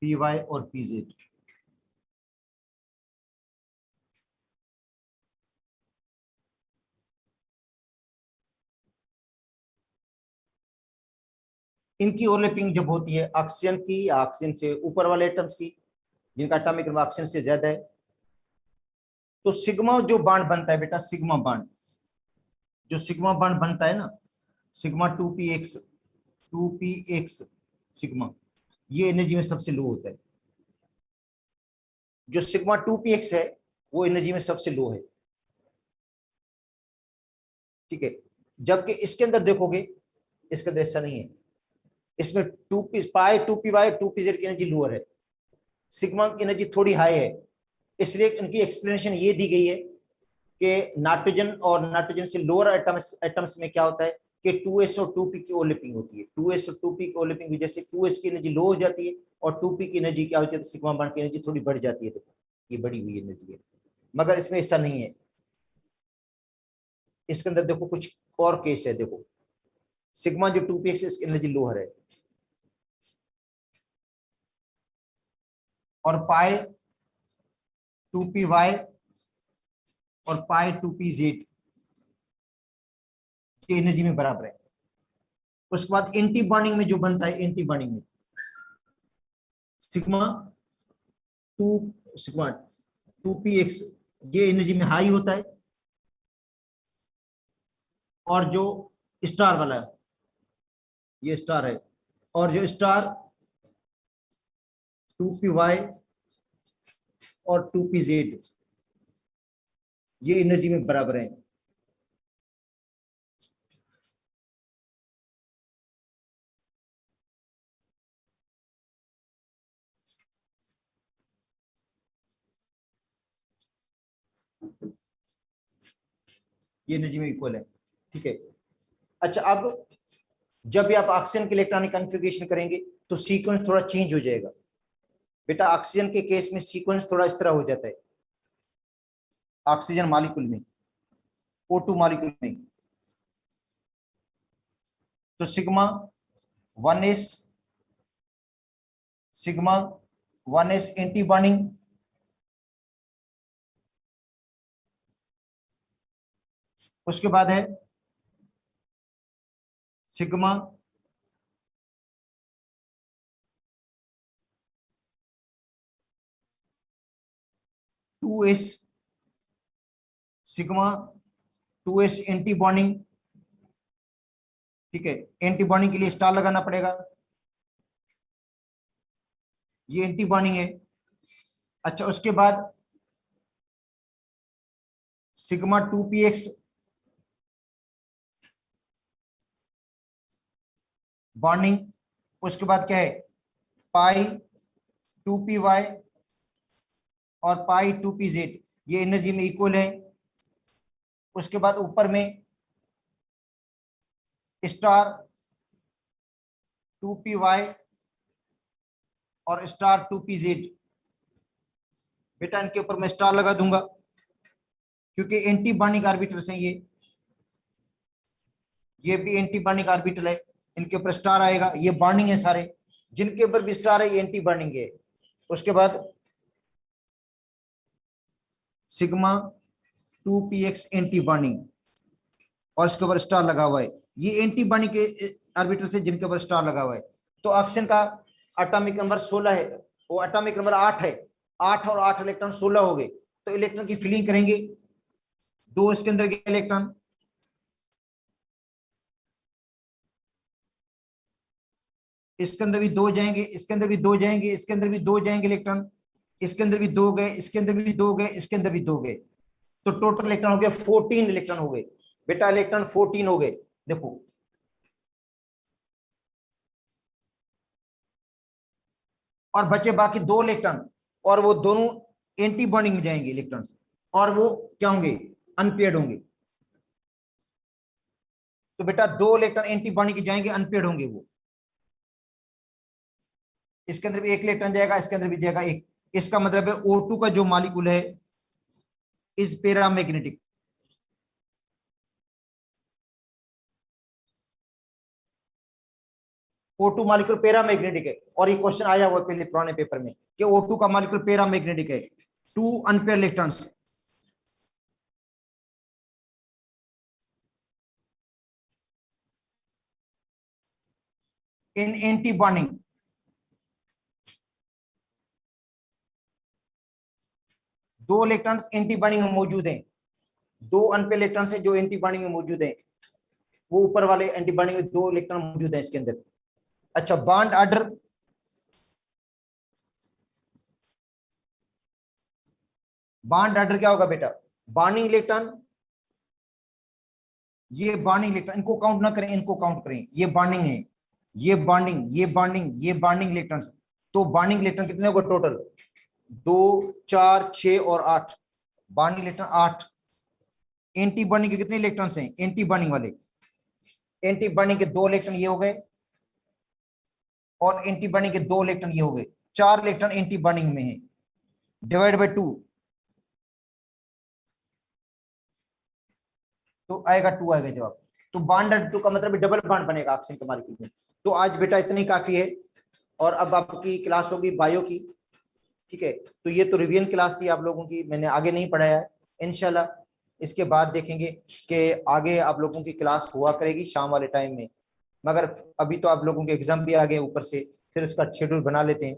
py और pz। इनकी ओवरलैपिंग जब होती है ऑक्सीजन की या ऑक्सीजन से ऊपर वाले एटम्स की जिनका एटॉमिक नंबर ऑक्सीजन से ज्यादा है, तो सिग्मा जो बॉन्ड बनता है बेटा, सिग्मा बॉन्ड, जो सिग्मा बॉन्ड बनता है ना, सिग्मा 2px सिग्मा, ये एनर्जी में सबसे लो होता है। जो सिग्मा 2px है वो एनर्जी में सबसे लो है। ठीक है, जबकि इसके अंदर देखोगे, इसके अंदर ऐसा नहीं है। इसमें 2p पाई 2py 2pz की एनर्जी लोअर है, सिग्मा की एनर्जी थोड़ी हाई है। इसलिए इनकी एक्सप्लेनेशन ये दी गई है कि नाइट्रोजन और नाइट्रोजन से लोअर एटम्स में क्या होता है कि 2s और 2p की ओवरलैपिंग होती है। 2s और 2p की ओवरलैपिंग की वजह से 2s की एनर्जी लो हो जाती है और 2p की एनर्जी क्या होती है, सिग्मा बॉन्ड की एनर्जी थोड़ी बढ़ जाती है। देखो ये बढ़ी हुई एनर्जी है, मगर इसमें ऐसा नहीं है। इसके अंदर देखो कुछ और केस है। देखो सिग्मा जो 2px इसकी एनर्जी लोअर है, और पाई 2py और पाई 2pz की एनर्जी में बराबर है। उसके बाद एंटी बॉन्डिंग में जो बनता है, एंटी बॉन्डिंग में सिग्मा 2px ये एनर्जी में हाई होता है, और जो स्टार वाला है, ये स्टार है, और जो स्टार 2py और 2pz ये एनर्जी में बराबर है। ये एनर्जी में इक्वल है। ठीक है, अच्छा अब जब भी आप ऑक्सीजन के इलेक्ट्रॉनिक कॉन्फ़िगरेशन करेंगे तो सीक्वेंस थोड़ा चेंज हो जाएगा। बेटा ऑक्सीजन के केस में सीक्वेंस थोड़ा इस तरह हो जाता है, ऑक्सीजन मॉलिक्यूल में, O2 मॉलिक्यूल में, तो sigma 1s sigma 1s anti bonding, उसके बाद है sigma 2s sigma 2s anti bonding. ठीक है, एंटी बॉन्डिंग के लिए स्टार लगाना पड़ेगा, ये एंटी बॉन्डिंग है। अच्छा उसके बाद सिग्मा 2px बॉन्डिंग, उसके बाद क्या है पाई 2py और पाई 2pz, ये एनर्जी में इक्वल है। उसके बाद ऊपर में स्टार 2py और स्टार 2pz। बेटा इनके ऊपर मैं स्टार लगा दूंगा क्योंकि एंटी बॉन्डिंग ऑर्बिटल्स हैं ये भी एंटी बॉन्डिंग ऑर्बिटल है, इनके ऊपर स्टार आएगा। ये बॉन्डिंग है सारे, जिनके ऊपर भी स्टार है ये एंटी बॉन्डिंग है। उसके बाद सिग्मा 2px एंटी बॉन्डिंग और इसके ऊपर स्टार लगा हुआ है, ये एंटी बॉन्डिंग के ऑर्बिटल से जिनके ऊपर स्टार लगा हुआ है। तो ऑक्सीजन का एटॉमिक नंबर 16 है, वो एटॉमिक नंबर 8 है, 8 और 8 इलेक्ट्रॉन 16 हो गए। तो इलेक्ट्रॉन की फिलिंग करेंगे, 2 इसके अंदर गए इलेक्ट्रॉन, इसके अंदर भी दो जाएंगे, इसके अंदर भी दो जाएंगे, इसके अंदर भी दो जाएंगे इलेक्ट्रॉन, इसके अंदर भी दो गए, इसके अंदर भी दो गए, इसके अंदर भी दो गए, तो टोटल इलेक्ट्रॉन हो गया 14 इलेक्ट्रॉन हो गए बेटा, इलेक्ट्रॉन 14 हो गए। देखो और बचे बाकी दो इलेक्ट्रॉन, और वो दोनों एंटी बॉन्डिंग में जाएंगे इलेक्ट्रॉन्स, और वो क्या होंगे, अनपेयर्ड होंगे। तो बेटा दो इलेक्ट्रॉन एंटी बॉन्डिंग के जाएंगे, अनपेयर्ड होंगे वो। इसके अंदर भी एक इलेक्ट्रॉन जाएगा, इसके अंदर भी जाएगा एक। इसका मतलब है O2 का जो मॉलिक्यूल है is paramagnetic. O2 molecule paramagnetic है, और ये क्वेश्चन आया हुआ पहले पुराने पेपर में कि O2 का मॉलिक्यूल पैरामैग्नेटिक है, टू अनपेयर इलेक्ट्रॉन्स। इन एंटी बॉन्डिंग, दो इलेक्ट्रॉन्स एंटी बॉन्डिंग में मौजूद हैं, दो अनपेयर इलेक्ट्रॉन्स हैं जो एंटी बॉन्डिंग में मौजूद हैं, वो ऊपर वाले एंटी बॉन्डिंग में दो इलेक्ट्रॉन मौजूद है इसके अंदर। अच्छा बॉन्ड ऑर्डर, बॉन्ड ऑर्डर क्या होगा बेटा, बॉन्डिंग इलेक्ट्रॉन, ये बॉन्डिंग इलेक्ट्रॉन, इनको काउंट ना करें, इनको काउंट करें, ये बॉन्डिंग है, ये बॉन्डिंग, ये बॉन्डिंग, ये बॉन्डिंग इलेक्ट्रॉन्स। तो बॉन्डिंग इलेक्ट्रॉन कितने होगा टोटल, 2 4 6 और 8, बॉन्डिंग इलेक्ट्रॉन 8। एंटी बॉन्डिंग के कितने इलेक्ट्रॉन्स हैं, एंटी बॉन्डिंग वाले, एंटी बॉन्डिंग के दो इलेक्ट्रॉन ये हो गए, और एंटी बॉन्डिंग के दो इलेक्ट्रॉन ये हो गए, 4 इलेक्ट्रॉन एंटी बॉन्डिंग में है, डिवाइड बाय 2, तो आएगा 2 आएगा जवाब। तो बॉन्ड 2 का मतलब डबल बॉन्ड बनेगा ऑक्सीजन के मॉलिक्यूल में। तो आज बेटा इतना ही काफी है, और अब आपकी क्लास होगी बायो की, ठीक है। तो ये तो रिवीजन क्लास थी आप लोगों की, मैंने आगे नहीं पढ़ाया है। इंशाल्लाह इसके बाद देखेंगे कि आगे आप लोगों की क्लास हुआ करेगी शाम वाले टाइम में, मगर अभी तो आप लोगों के एग्जाम भी आ गए ऊपर से, फिर उसका शेड्यूल बना लेते हैं।